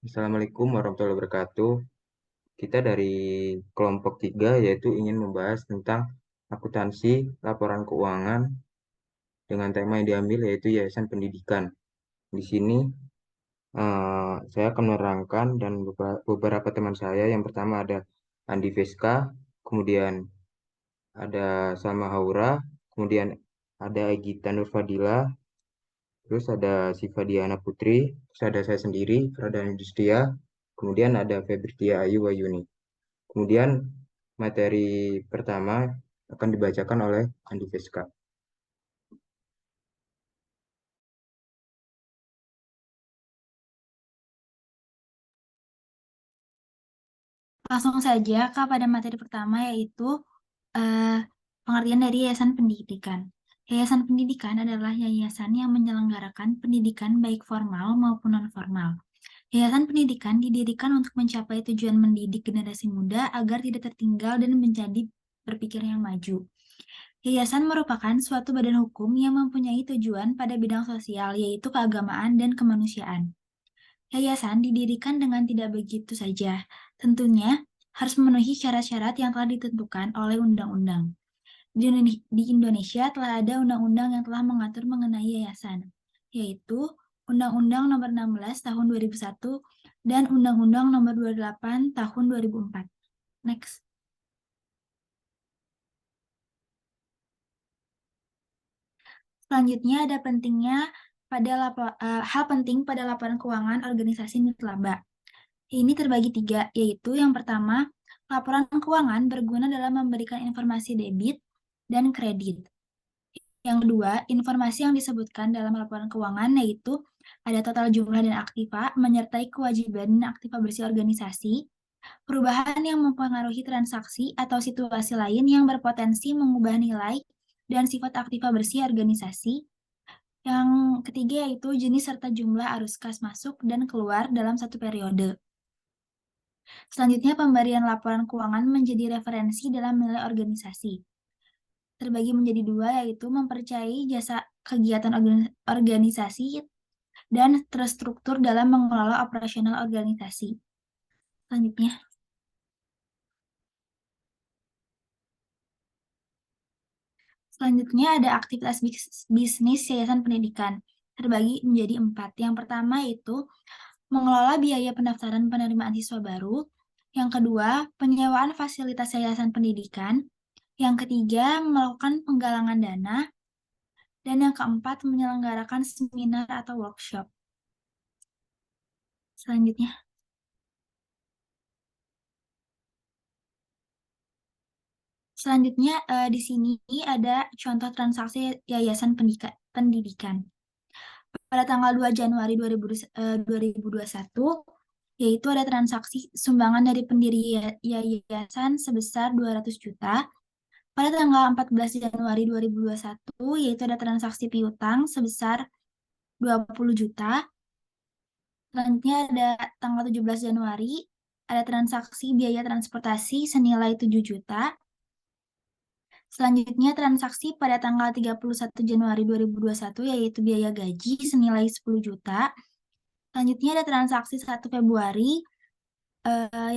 Assalamualaikum warahmatullahi wabarakatuh. Kita dari kelompok 3 yaitu ingin membahas tentang akuntansi laporan keuangan dengan tema yang diambil yaitu Yayasan Pendidikan. Di sini saya akan menerangkan dan beberapa teman saya. Yang pertama ada Andi Veska, kemudian ada Salma Haura, kemudian ada Egita Nurfadila, terus ada Siva Diana Putri, terus ada saya sendiri, Pradana Yudhistia, kemudian ada Febritia Ayu Wayuni. Kemudian materi pertama akan dibacakan oleh Andi Veska. Langsung saja pada materi pertama yaitu eh, pengertian dari yayasan pendidikan. Yayasan pendidikan adalah yayasan yang menyelenggarakan pendidikan baik formal maupun non-formal. Yayasan pendidikan didirikan untuk mencapai tujuan mendidik generasi muda agar tidak tertinggal dan menjadi berpikir yang maju. Yayasan merupakan suatu badan hukum yang mempunyai tujuan pada bidang sosial, yaitu keagamaan dan kemanusiaan. Yayasan didirikan dengan tidak begitu saja. Tentunya harus memenuhi syarat-syarat yang telah ditentukan oleh undang-undang. Di Indonesia telah ada undang-undang yang telah mengatur mengenai yayasan, yaitu Undang-Undang Nomor 16 Tahun 2001 dan Undang-Undang Nomor 28 Tahun 2004. Next. Selanjutnya ada hal penting pada laporan keuangan organisasi nirlaba. Ini terbagi tiga, yaitu yang pertama, laporan keuangan berguna dalam memberikan informasi debit dan kredit. Yang kedua, informasi yang disebutkan dalam laporan keuangan yaitu ada total jumlah dan aktiva, menyertai kewajiban dan aktiva bersih organisasi, perubahan yang mempengaruhi transaksi atau situasi lain yang berpotensi mengubah nilai dan sifat aktiva bersih organisasi. Yang ketiga yaitu jenis serta jumlah arus kas masuk dan keluar dalam satu periode. Selanjutnya, pemberian laporan keuangan menjadi referensi dalam nilai organisasi. Terbagi menjadi dua, yaitu mempercayai jasa kegiatan organisasi dan terstruktur dalam mengelola operasional organisasi. Selanjutnya. Selanjutnya ada aktivitas bisnis yayasan pendidikan. Terbagi menjadi 4. Yang pertama itu mengelola biaya pendaftaran penerimaan siswa baru. Yang kedua, penyewaan fasilitas yayasan pendidikan. Yang ketiga, melakukan penggalangan dana. Dan yang keempat, menyelenggarakan seminar atau workshop. Selanjutnya. Selanjutnya, di sini ada contoh transaksi yayasan pendidikan. Pada tanggal 2 Januari 2021, yaitu ada transaksi sumbangan dari pendiri yayasan sebesar 200 juta. Pada tanggal 14 Januari 2021, yaitu ada transaksi piutang sebesar 20 juta. Selanjutnya ada tanggal 17 Januari, ada transaksi biaya transportasi senilai 7 juta. Selanjutnya transaksi pada tanggal 31 Januari 2021 yaitu biaya gaji senilai 10 juta. Selanjutnya ada transaksi 1 Februari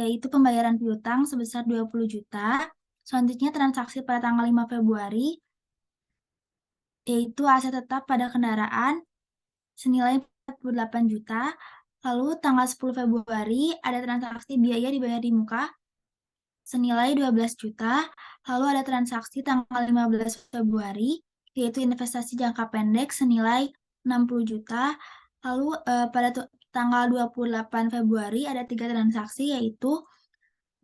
yaitu pembayaran piutang sebesar 20 juta. Selanjutnya transaksi pada tanggal 5 Februari yaitu aset tetap pada kendaraan senilai 48 juta. Lalu tanggal 10 Februari ada transaksi biaya dibayar di muka senilai 12 juta. Lalu ada transaksi tanggal 15 Februari yaitu investasi jangka pendek senilai 60 juta. Lalu pada tanggal 28 Februari ada 3 transaksi yaitu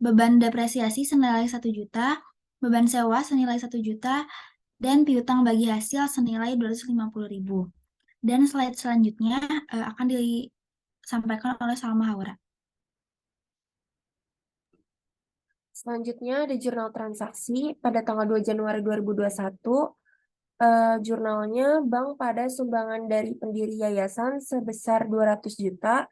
beban depresiasi senilai 1 juta, beban sewa senilai 1 juta, dan piutang bagi hasil senilai 250.000. Dan slide selanjutnya akan disampaikan oleh Salma Haura. Selanjutnya ada jurnal transaksi pada tanggal 2 Januari 2021. Jurnalnya bank pada sumbangan dari pendiri yayasan sebesar 200 juta.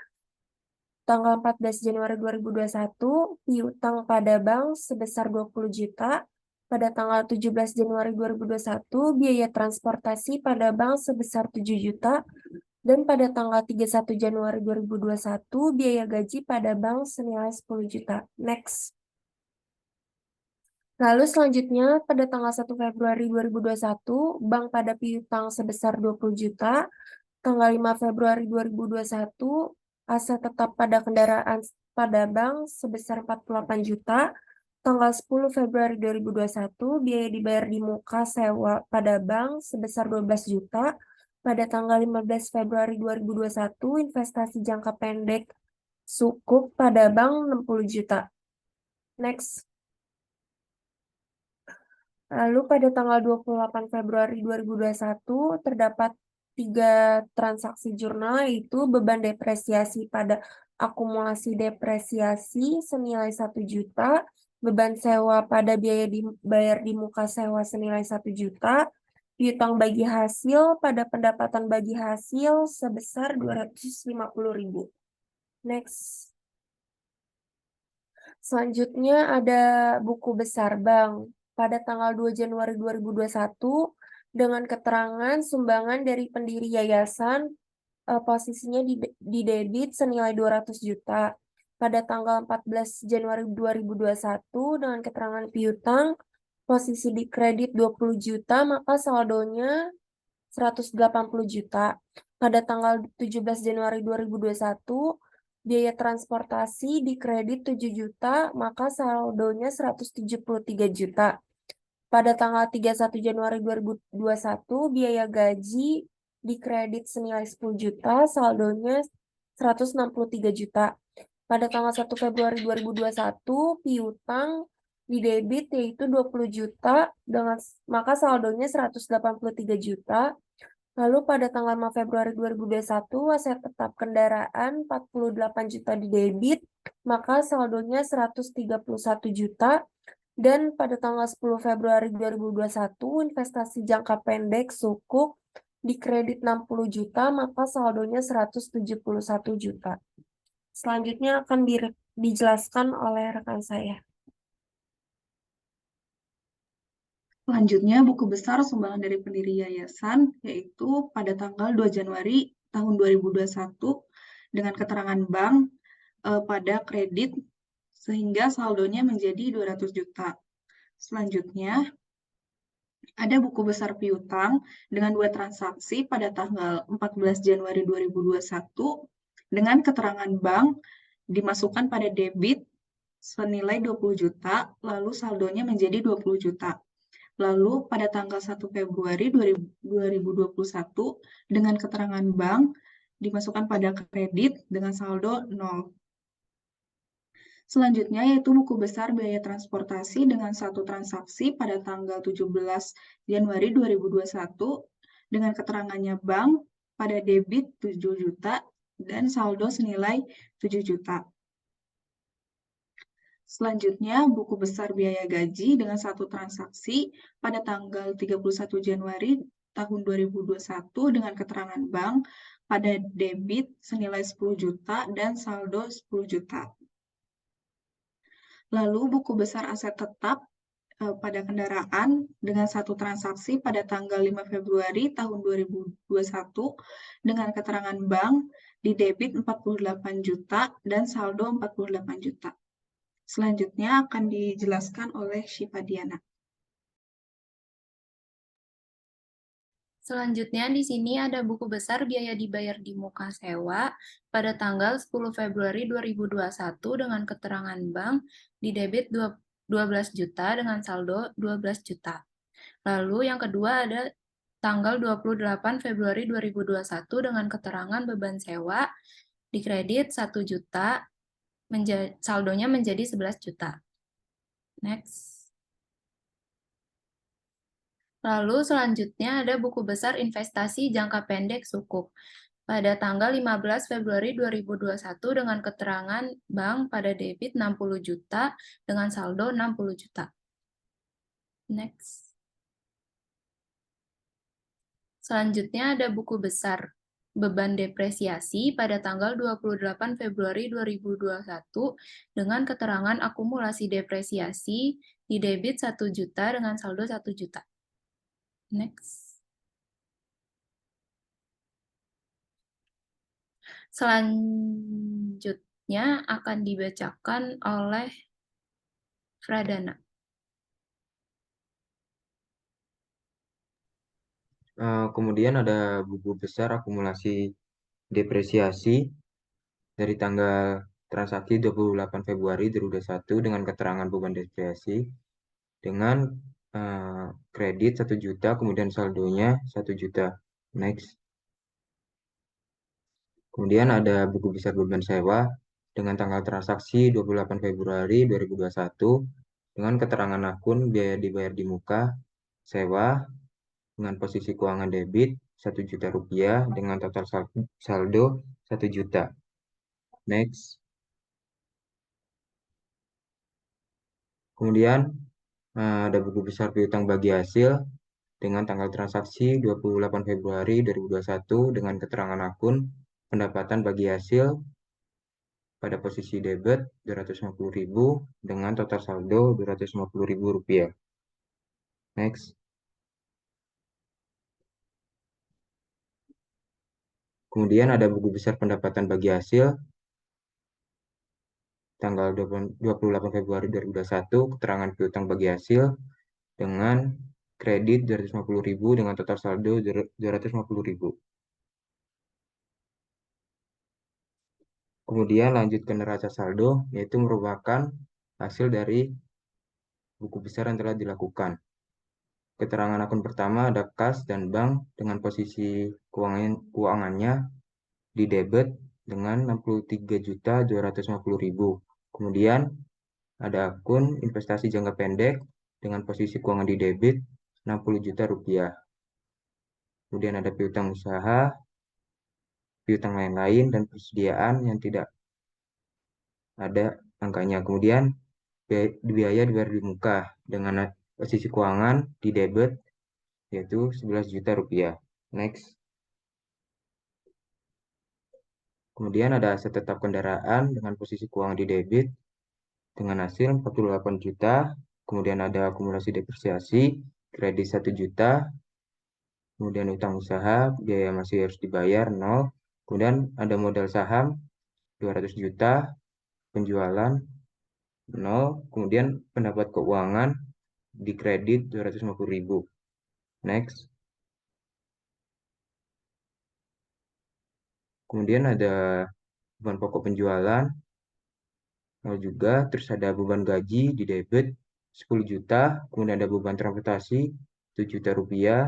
Tanggal 14 Januari 2021, piutang pada bank sebesar 20 juta. Pada tanggal 17 Januari 2021, biaya transportasi pada bank sebesar 7 juta. Dan pada tanggal 31 Januari 2021, biaya gaji pada bank senilai 10 juta. Next. Lalu selanjutnya, pada tanggal 1 Februari 2021, bank pada piutang sebesar 20 juta. Tanggal 5 Februari 2021, aset tetap pada kendaraan pada bank sebesar 48 juta. Tanggal 10 Februari 2021, biaya dibayar di muka sewa pada bank sebesar 12 juta. Pada tanggal 15 Februari 2021, investasi jangka pendek sukuk pada bank 60 juta. Next. Lalu pada tanggal 28 Februari 2021, terdapat 3 transaksi jurnal, yaitu beban depresiasi pada akumulasi depresiasi senilai 1 juta, beban sewa pada biaya dibayar di muka sewa senilai 1 juta, piutang bagi hasil pada pendapatan bagi hasil sebesar 250.000. Next. Selanjutnya ada buku besar bank. Pada tanggal 2 Januari 2021, dengan keterangan sumbangan dari pendiri yayasan, posisinya di debit senilai 200 juta. Pada tanggal 14 Januari 2021, dengan keterangan piutang, posisi di kredit 20 juta, maka saldonya 180 juta. Pada tanggal 17 Januari 2021, biaya transportasi di kredit 7 juta, maka saldonya 173 juta. Pada tanggal 31 Januari 2021, biaya gaji di kredit senilai 10 juta, saldonya 163 juta. Pada tanggal 1 Februari 2021, piutang di debit yaitu 20 juta, maka saldonya 183 juta. Lalu pada tanggal 5 Februari 2021, aset tetap kendaraan 48 juta di debit, maka saldonya 131 juta. Dan pada tanggal 10 Februari 2021, investasi jangka pendek sukuk di kredit 60 juta, maka saldonya 171 juta. Selanjutnya akan dijelaskan oleh rekan saya. Selanjutnya, buku besar sumbangan dari pendiri yayasan, yaitu pada tanggal 2 Januari tahun 2021, dengan keterangan bank pada kredit, sehingga saldonya menjadi 200 juta. Selanjutnya, ada buku besar piutang dengan 2 transaksi pada tanggal 14 Januari 2021, dengan keterangan bank dimasukkan pada debit senilai 20 juta, lalu saldonya menjadi 20 juta. Lalu pada tanggal 1 Februari 2021, dengan keterangan bank dimasukkan pada kredit dengan saldo 0. Selanjutnya yaitu buku besar biaya transportasi dengan 1 transaksi pada tanggal 17 Januari 2021, dengan keterangannya bank pada debit 7 juta dan saldo senilai 7 juta. Selanjutnya, buku besar biaya gaji dengan 1 transaksi pada tanggal 31 Januari tahun 2021 dengan keterangan bank pada debit senilai 10 juta dan saldo 10 juta. Lalu, buku besar aset tetap pada kendaraan dengan 1 transaksi pada tanggal 5 Februari tahun 2021 dengan keterangan bank di debit 48 juta dan saldo 48 juta. Selanjutnya akan dijelaskan oleh Syifa Diana. Selanjutnya di sini ada buku besar biaya dibayar di muka sewa pada tanggal 10 Februari 2021 dengan keterangan bank di debit 12 juta dengan saldo 12 juta. Lalu yang kedua ada tanggal 28 Februari 2021 dengan keterangan beban sewa di kredit 1 juta, saldonya menjadi 11 juta. Next. Lalu selanjutnya ada buku besar investasi jangka pendek sukuk pada tanggal 15 Februari 2021 dengan keterangan bank pada debit 60 juta dengan saldo 60 juta. Next. Selanjutnya ada buku besar beban depresiasi pada tanggal 28 Februari 2021 dengan keterangan akumulasi depresiasi di debit 1 juta dengan saldo 1 juta. Next. Selanjutnya akan dibacakan oleh Pradana. Kemudian ada buku besar akumulasi depresiasi dari tanggal transaksi 28 Februari 2021 dengan keterangan beban depresiasi dengan kredit 1 juta, kemudian saldonya 1 juta. Next. Kemudian ada buku besar beban sewa dengan tanggal transaksi 28 Februari 2021 dengan keterangan akun biaya dibayar di muka sewa dengan posisi keuangan debit 1 juta rupiah dengan total saldo 1 juta. Next. Kemudian ada buku besar piutang bagi hasil dengan tanggal transaksi 28 Februari 2021 dengan keterangan akun pendapatan bagi hasil pada posisi debit 250.000 dengan total saldo 250.000 rupiah. Next. Kemudian ada buku besar pendapatan bagi hasil tanggal 28 Februari 2021 keterangan piutang bagi hasil dengan kredit 250.000 dengan total saldo 250.000. Kemudian lanjut ke neraca saldo, yaitu merupakan hasil dari buku besar yang telah dilakukan. Keterangan akun pertama ada kas dan bank dengan posisi keuangannya di debit dengan 63.250.000. Kemudian ada akun investasi jangka pendek dengan posisi keuangan di debit 60 juta rupiah. Kemudian ada piutang usaha, piutang lain-lain, dan persediaan yang tidak ada angkanya. Kemudian biaya dibayar di muka dengan posisi keuangan di debit yaitu 11 juta rupiah. Next. Kemudian ada aset tetap kendaraan dengan posisi keuangan di debit dengan hasil 48 juta. Kemudian ada akumulasi depresiasi, kredit 1 juta. Kemudian utang usaha, biaya masih harus dibayar 0. Kemudian ada modal saham 200 juta, penjualan 0. Kemudian pendapat keuangan di kredit 250.000. Next. Kemudian ada beban pokok penjualan 0 juga, terus ada beban gaji di debit 10 juta, kemudian ada beban transportasi 1 juta rupiah,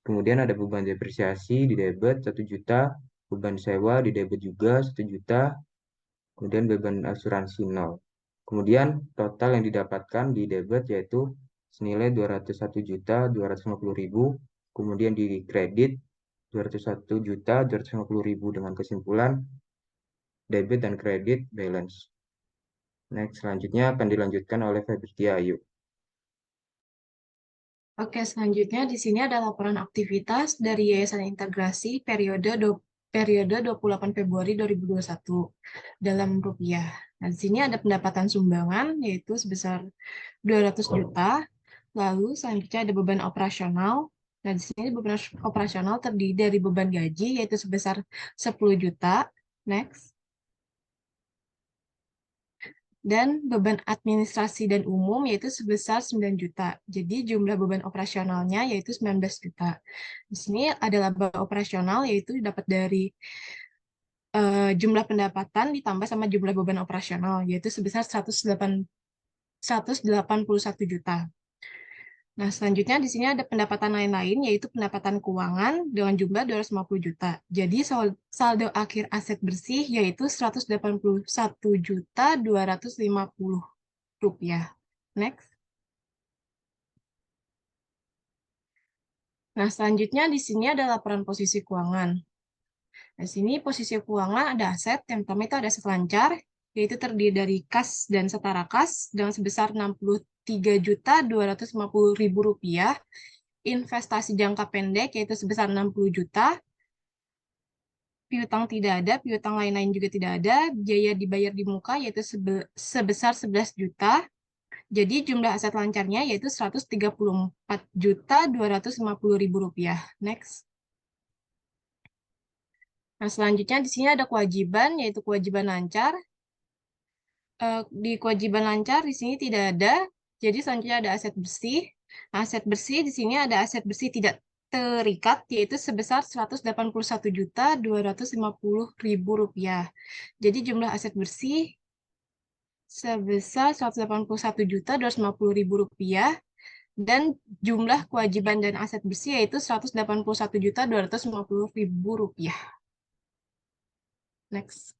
kemudian ada beban depresiasi di debit 1 juta, beban sewa di debit juga 1 juta, kemudian beban asuransi 0. Kemudian total yang didapatkan di debit yaitu senilai 201.250.000, kemudian di kredit 201.250.000 dengan kesimpulan debit dan kredit balance. Next, selanjutnya akan dilanjutkan oleh Febritia Ayu. Oke, selanjutnya di sini ada laporan aktivitas dari Yayasan Integrasi periode 28 Februari 2021 dalam rupiah. Nah, di sini ada pendapatan sumbangan yaitu sebesar 200 juta. Lalu selanjutnya ada beban operasional. Nah, di sini beban operasional terdiri dari beban gaji yaitu sebesar 10 juta. Next. Dan beban administrasi dan umum yaitu sebesar 9 juta. Jadi jumlah beban operasionalnya yaitu 19 juta. Di sini adalah beban operasional yaitu dapat dari jumlah pendapatan ditambah sama jumlah beban operasional yaitu sebesar 181 juta. Nah, selanjutnya di sini ada pendapatan lain-lain, yaitu pendapatan keuangan dengan jumlah 250 juta. Jadi, saldo akhir aset bersih yaitu 181.250 rupiah. Next. Nah, selanjutnya di sini ada laporan posisi keuangan. Nah, di sini posisi keuangan ada aset, yang pertama itu ada aset lancar, yaitu terdiri dari kas dan setara kas dengan sebesar 63.250.000 rupiah, investasi jangka pendek yaitu sebesar 60 juta, piutang tidak ada, piutang lain-lain juga tidak ada, biaya dibayar di muka yaitu sebesar 11 juta. Jadi jumlah aset lancarnya yaitu 134.250.000 rupiah. Next. Nah, selanjutnya di sini ada kewajiban, yaitu kewajiban lancar. Di kewajiban lancar di sini tidak ada. Jadi selanjutnya ada aset bersih. Aset bersih di sini ada aset bersih tidak terikat, yaitu sebesar 181.250.000 rupiah. Jadi jumlah aset bersih sebesar 181.250.000 rupiah dan jumlah kewajiban dan aset bersih yaitu 181.250.000 rupiah. Next.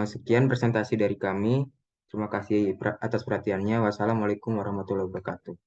Sekian presentasi dari kami. Terima kasih atas perhatiannya. Wassalamualaikum warahmatullahi wabarakatuh.